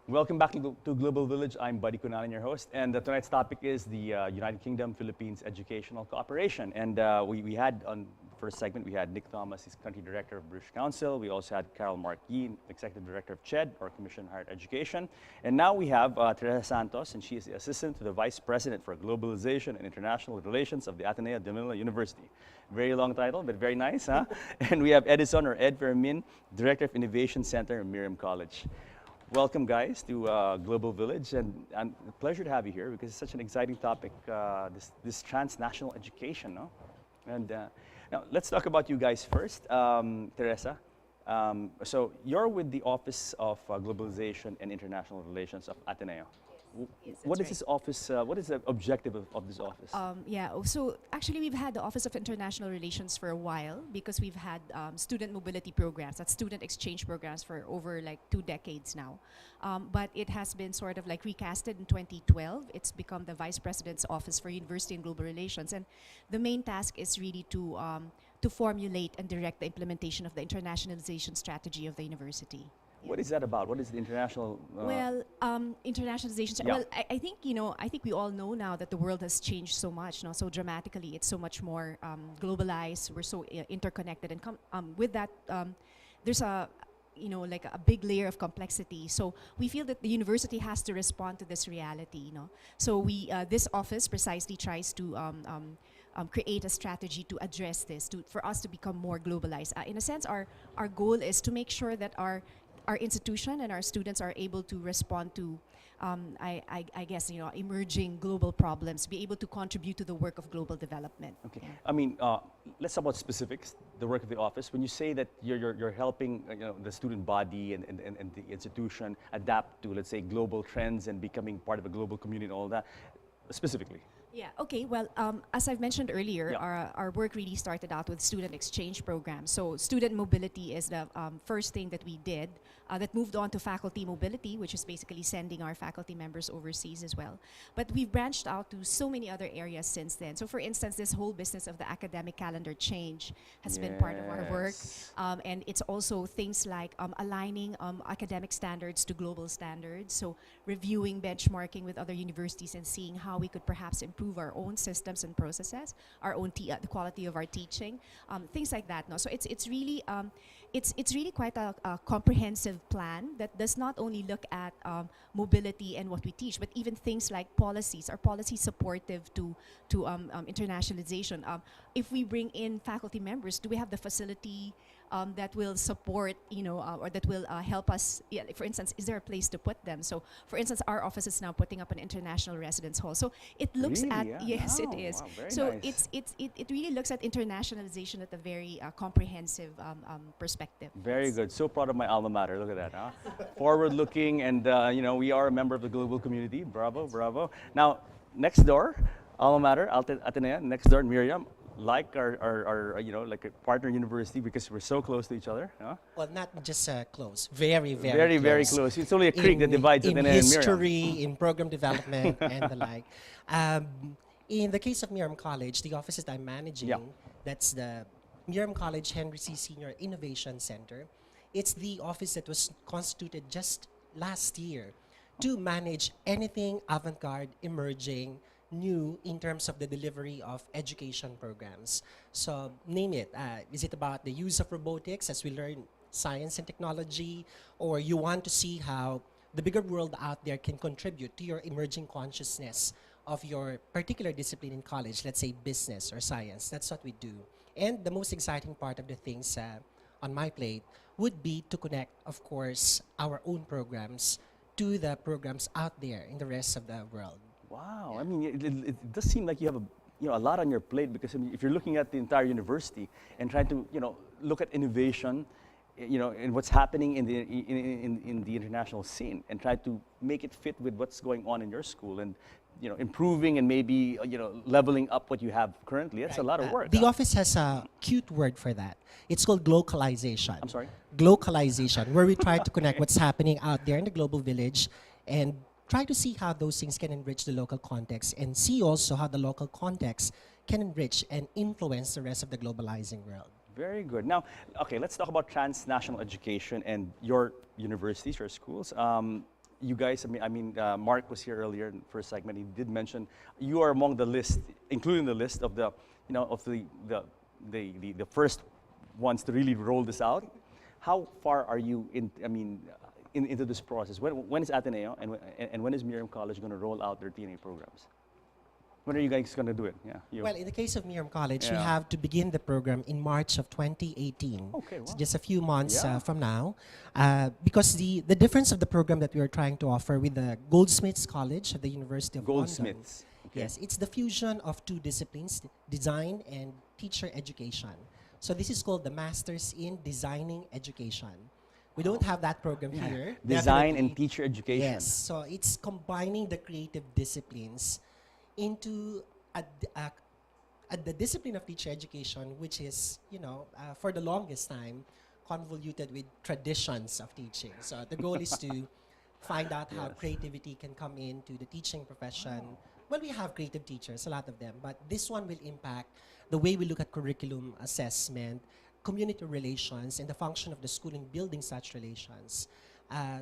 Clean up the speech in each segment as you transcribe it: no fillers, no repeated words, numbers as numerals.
Welcome back to Global Village. I'm Buddy Kunalan, your host, and tonight's topic is the United Kingdom Philippines Educational Cooperation. And we had on the first segment we had Nick Thomas, he's country director of British Council. We also had Carol Marquis, executive director of CHED, or Commission on Higher Education. And now we have Teresa Santos, and she is the assistant to the vice president for globalization and international relations of the Ateneo de Manila University. Very long title, but very nice, huh? And we have Edison or Ed Fermin, director of Innovation Center at Miriam College. Welcome, guys, to Global Village, and a pleasure to have you here because it's such an exciting topic, this transnational education, no? And now let's talk about you guys first. Teresa, so you're with the Office of Globalization and International Relations of Ateneo. Yes, What is right. this office, what is the objective of this office? So actually we've had the Office of International Relations for a while because we've had student mobility programs, that's student exchange programs for over like 2 decades now. But it has been sort of like recasted in 2012. It's become the Vice President's Office for University and Global Relations. And the main task is really to formulate and direct the implementation of the internationalization strategy of the university. What is that about? What is the international? Internationalization. Yeah. Well, I think I think we all know now that the world has changed so much, no, so dramatically. It's so much more globalized. We're so interconnected, and with that, there's a like a big layer of complexity. So we feel that the university has to respond to this reality. So we this office precisely tries to create a strategy to address this, for us to become more globalized. In a sense, our goal is to make sure that our institution and our students are able to respond to, I guess, emerging global problems, be able to contribute to the work of global development. Okay. Yeah. I mean, let's talk about specifics, the work of the office. When you say that you're helping the student body and the institution adapt to, let's say, global trends and becoming part of a global community and all that, specifically. Yeah, okay, well, as I've mentioned earlier, Yeah. our work really started out with student exchange programs. So student mobility is the first thing that we did, that moved on to faculty mobility, which is basically sending our faculty members overseas as well. But we've branched out to so many other areas since then. So for instance, this whole business of the academic calendar change has been part of our work. Yes. And it's also things like aligning academic standards to global standards. So reviewing, benchmarking with other universities and seeing how we could perhaps improve our own systems and processes, our own the quality of our teaching, things like that. No, so it's really quite a comprehensive plan that does not only look at mobility and what we teach, but even things like policies. Are policies supportive to internationalization? If we bring in faculty members, do we have the facility that will support, or that will help us? Yeah, for instance, is there a place to put them? So, for instance, our office is now putting up an international residence hall. So it looks Really? at Yeah. yes, Wow. it is. Wow, very So nice. it really looks at internationalization at a very comprehensive perspective. Very Yes. good. So proud of my alma mater. Look at that, huh? Forward-looking, and we are a member of the global community. Bravo, bravo. Now, next door, alma mater, Ateneo. Next door, Miriam. Like our like a partner university because we're so close to each other. Huh? Well, not just close, very, very, Very, close. very close. It's only a creek that divides in Ateneo and Miriam. history, in program development, and the like. In the case of Miriam College, the office that I'm managing, Yeah. that's the Miriam College Henry C. Senior Innovation Center. It's the office that was constituted just last year to manage anything avant-garde, emerging, new in terms of the delivery of education programs. So name it. Is it about the use of robotics as we learn science and technology, or you want to see how the bigger world out there can contribute to your emerging consciousness of your particular discipline in college, let's say business or science? That's what we do. And the most exciting part of the things on my plate would be to connect, of course, our own programs to the programs out there in the rest of the world. Wow. I mean, it does seem like you have a lot on your plate because I mean, if you're looking at the entire university and trying to look at innovation, and what's happening in the international scene and try to make it fit with what's going on in your school and improving and maybe leveling up what you have currently. That's a lot of work. The huh? office has a cute word for that. It's called glocalization. I'm sorry? Glocalization, where we try to connect what's happening out there in the global village and try to see how those things can enrich the local context and see also how the local context can enrich and influence the rest of the globalizing world. Very good. Now, okay, let's talk about transnational education and your universities, your schools. you guys, Mark was here earlier in the first segment. He did mention you are among the list, including the list of the, of the first ones to really roll this out. How far are you into this process? When is Ateneo and when is Miriam College going to roll out their TNA programs? When are you guys going to do it? Yeah. You. Well, in the case of Miriam College, we Yeah. have to begin the program in March of 2018. Okay, So wow. just a few months Yeah. from now. Because the difference of the program that we are trying to offer with the Goldsmiths College of the University of London. Goldsmiths. Okay. Yes, it's the fusion of two disciplines, design and teacher education. So this is called the Masters in Designing Education. We don't have that program here. Design Definitely. and teacher education. Yes, so it's combining the creative disciplines into the discipline of teacher education, which is, for the longest time, convoluted with traditions of teaching. So the goal is to find out how creativity can come into the teaching profession. Well, we have creative teachers, a lot of them, but this one will impact the way we look at curriculum assessment, community relations, and the function of the schooling building such relations.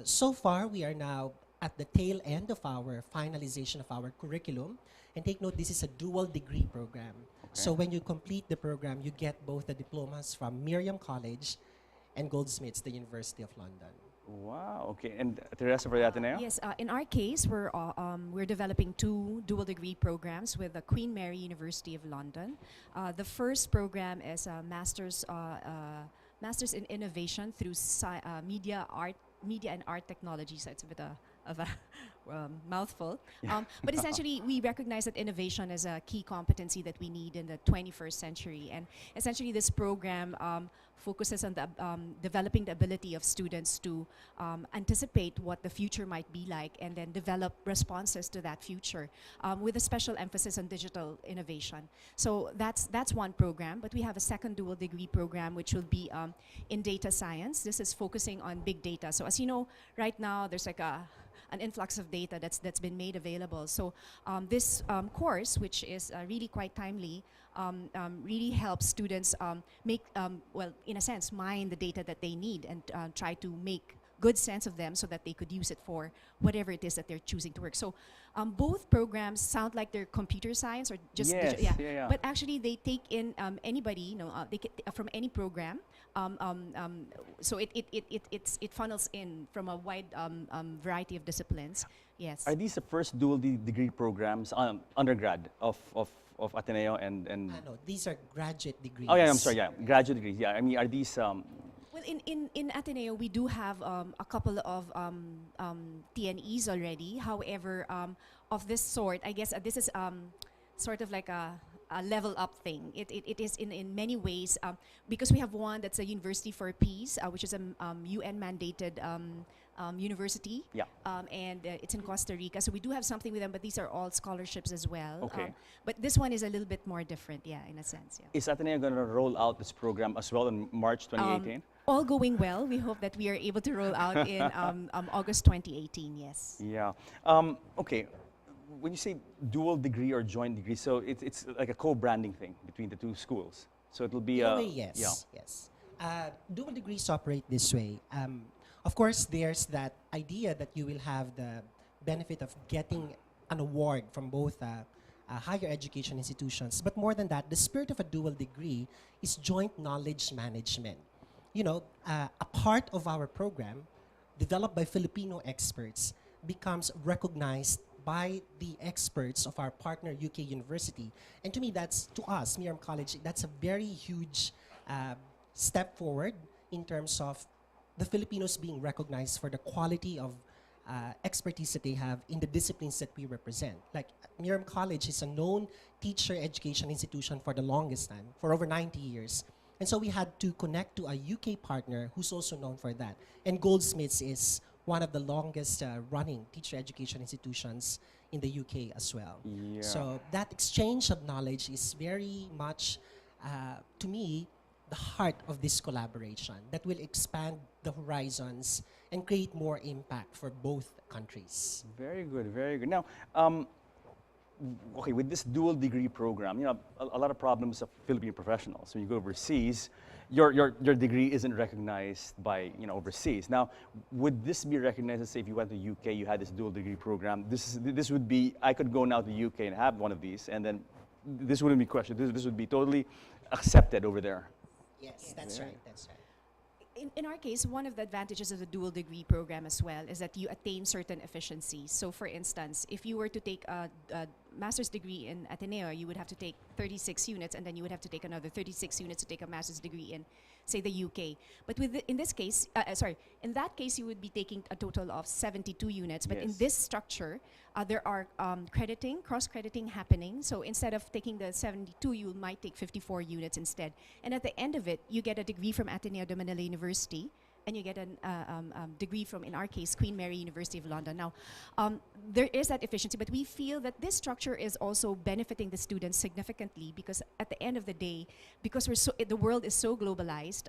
So far, we are now at the tail end of our finalization of our curriculum. And take note, this is a dual degree program. So when you complete the program, you get both the diplomas from Miriam College and Goldsmiths, the University of London. Wow. Okay. And Teresa for the Ateneo? Yes, in our case, we're developing two dual degree programs with the Queen Mary University of London. The first program is a master's in innovation through media and art technology. So it's a bit of a mouthful. But essentially, we recognize that innovation is a key competency that we need in the 21st century. And essentially, this program focuses on developing the ability of students to anticipate what the future might be like and then develop responses to that future with a special emphasis on digital innovation. So that's one program, but we have a second dual degree program which will be in data science. This is focusing on big data. So as you know, right now there's like an influx of data that's been made available. So this course, which is really quite timely, really helps students make, in a sense, mine the data that they need and try to make good sense of them so that they could use it for whatever it is that they're choosing to work. So both programs sound like they're computer science or just Yes, yeah. but actually they take in anybody, they from any program. So it funnels in from a wide variety of disciplines. Yes. Are these the first dual degree programs, undergrad of Ateneo and? No, these are graduate degrees. Oh yeah, I'm sorry. Yeah, graduate degrees. Yeah, I mean, are these? Well, in Ateneo, we do have a couple of TNEs already. However, of this sort, I guess this is sort of like a level up thing. It is in many ways because we have one that's a University for Peace, which is a UN mandated university. Yeah. And it's in Costa Rica. So we do have something with them, but these are all scholarships as well. Okay. But this one is a little bit more different, yeah, in a sense. Yeah. Is Ateneo going to roll out this program as well in March 2018? All going well. We hope that we are able to roll out in August 2018, yes. Yeah. Okay. When you say dual degree or joint degree, so it's like a co-branding thing between the two schools. So it'll be In a way, yes. Yeah. Yes. Dual degrees operate this way. Of course, there's that idea that you will have the benefit of getting an award from both higher education institutions. But more than that, the spirit of a dual degree is joint knowledge management. A part of our program, developed by Filipino experts, becomes recognized by the experts of our partner UK University. And to me, to us, Miriam College, that's a very huge step forward in terms of the Filipinos being recognized for the quality of expertise that they have in the disciplines that we represent. Like Miriam College is a known teacher education institution for the longest time, for over 90 years. And so we had to connect to a UK partner who's also known for that. And Goldsmiths is one of the longest running teacher education institutions in the UK as well. Yeah. So that exchange of knowledge is very much, to me, the heart of this collaboration that will expand the horizons and create more impact for both countries. Very good, very good. Now, okay, with this dual degree program, a lot of problems of Filipino professionals. When you go overseas, your degree isn't recognized by overseas. Now, would this be recognized? Let's say if you went to UK, you had this dual degree program. This would be, I could go now to UK and have one of these, and then this wouldn't be questioned. This would be totally accepted over there. Yes, that's right. That's right. In our case, one of the advantages of the dual degree program as well is that you attain certain efficiencies. So for instance, if you were to take a master's degree in Ateneo, you would have to take 36 units, and then you would have to take another 36 units to take a master's degree in, say, the UK. But in this case, in that case, you would be taking a total of 72 units. But in Yes. this structure, there are cross-crediting happening. So instead of taking the 72, you might take 54 units instead. And at the end of it, you get a degree from Ateneo de Manila University, and you get a degree from, in our case, Queen Mary University of London. Now, there is that efficiency, but we feel that this structure is also benefiting the students significantly, because at the end of the day, because the world is so globalized,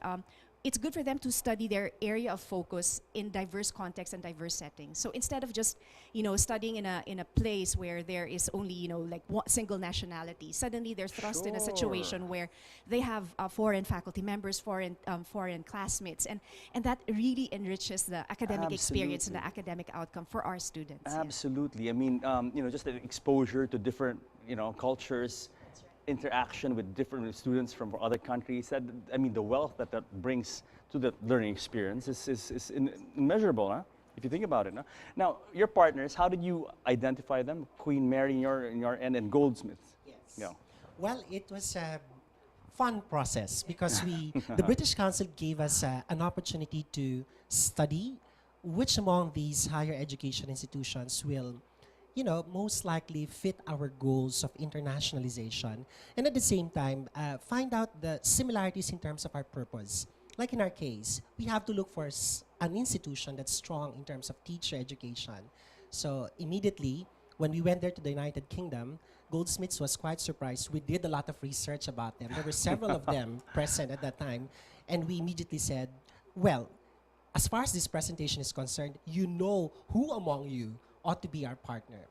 it's good for them to study their area of focus in diverse contexts and diverse settings. So instead of just, studying in a place where there is only, like one single nationality, suddenly they're thrust in a situation Sure. where they have foreign faculty members, foreign classmates, and that really enriches the academic experience and the Absolutely. academic outcome for our students. Yeah. Absolutely. I mean, just the exposure to different, cultures, interaction with different students from other countries. The wealth that brings to the learning experience is immeasurable, huh? If you think about it. No? Now, your partners, how did you identify them? Queen Mary in your end, and Goldsmiths. Yes. Yeah. Well, it was a fun process because the British Council gave us an opportunity to study which among these higher education institutions will, most likely fit our goals of internationalization, and at the same time, find out the similarities in terms of our purpose. Like in our case, we have to look for an institution that's strong in terms of teacher education. So immediately, when we went there to the United Kingdom, Goldsmiths was quite surprised. We did a lot of research about them. There were several of them present at that time, and we immediately said, well, as far as this presentation is concerned, who among you ought to be our partner.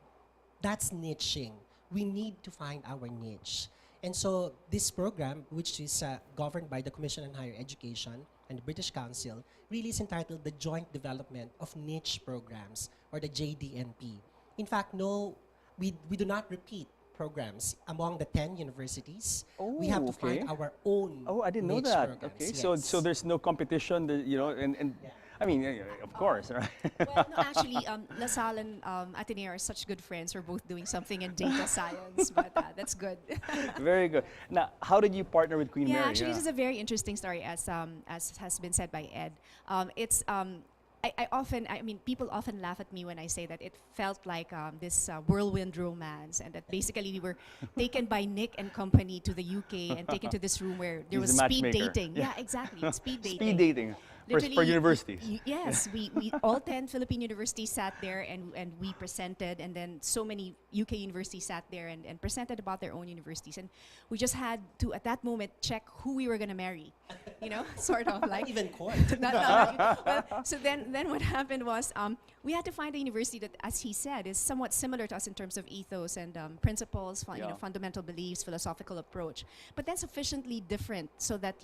That's niching. We need to find our niche. And so this program, which is governed by the Commission on Higher Education and the British Council, really is entitled the Joint Development of Niche Programs, or the JDNP. In fact, we do not repeat programs among the 10 universities. We have to okay. find our own Oh, I didn't know niche that. programs. Okay, Yes. so there's no competition, and of course, right? Well, no, actually, LaSalle and Ateneo are such good friends. We're both doing something in data science, but that's good. Very good. Now, how did you partner with Queen Yeah, Mary? actually, this is a very interesting story, as has been said by Ed. People often laugh at me when I say that it felt like this whirlwind romance, and that basically we were taken by Nick and company to the UK and taken to this room where there He's was the speed matchmaker. dating. Yeah, exactly, speed dating. Speed dating for Literally, universities. Yes, we all 10 Philippine universities sat there, and we presented, and then so many UK universities sat there and presented about their own universities, and we just had to, at that moment, check who we were going to marry, sort of like. Not even court. Well, so then what happened was we had to find a university that, as he said, is somewhat similar to us in terms of ethos and principles, Yeah. fundamental beliefs, philosophical approach, but then sufficiently different so that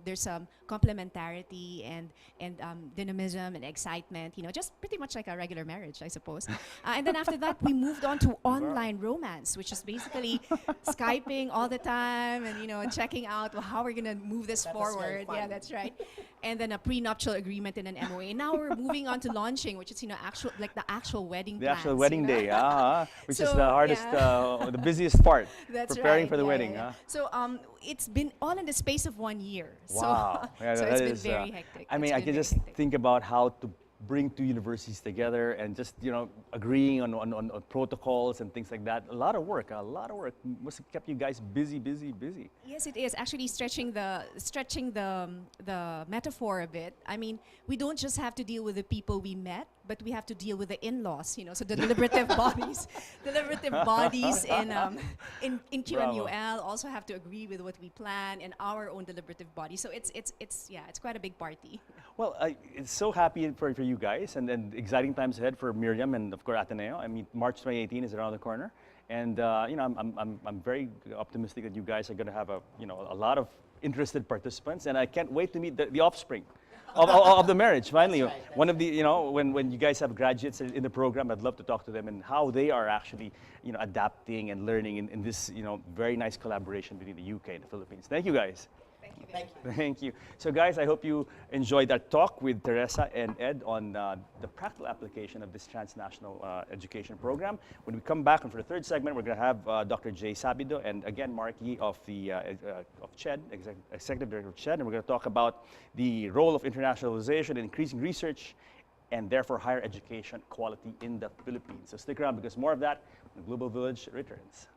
there's complementarity and dynamism and excitement. Just pretty much like a regular marriage, I suppose. And then after that, we moved on to online romance, which is basically Skyping all the time and checking out how we're gonna move this That was very forward. fun. Yeah, that's right. And then a prenuptial agreement and an MOA. Now we're moving on to launching, which is the actual wedding. The actual plans, wedding day, which is So, the hardest, yeah. the busiest part, That's preparing right, for the yeah, wedding. yeah. So it's been all in the space of 1 year. Wow. So, Yeah, so that it's been is, very hectic. I mean, It's I been can very just hectic. think about how to bring two universities together and just, agreeing on protocols and things like that. A lot of work. Must have kept you guys busy. Yes, it is actually stretching the metaphor a bit. I mean, we don't just have to deal with the people we met, but we have to deal with the in-laws. So the deliberative bodies in QMUL also have to agree with what we plan, and our own deliberative body. So it's quite a big party. Well, it's so happy for you guys, and exciting times ahead for Miriam and of course Ateneo. I mean, March 2018 is around the corner, and I'm very optimistic that you guys are going to have a lot of interested participants, and I can't wait to meet the offspring of the marriage. Finally, That's right, one of the, when you guys have graduates in the program, I'd love to talk to them and how they are actually, adapting and learning in this, very nice collaboration between the UK and the Philippines. Thank you, guys. Thank you. Thank you. So guys, I hope you enjoyed that talk with Teresa and Ed on the practical application of this transnational education program. When we come back, and for the third segment, we're going to have Dr. Jay Sabido and again Mark Yee of CHED, Executive Director of CHED, and we're going to talk about the role of internationalization in increasing research and therefore higher education quality in the Philippines. So stick around because more of that when Global Village returns.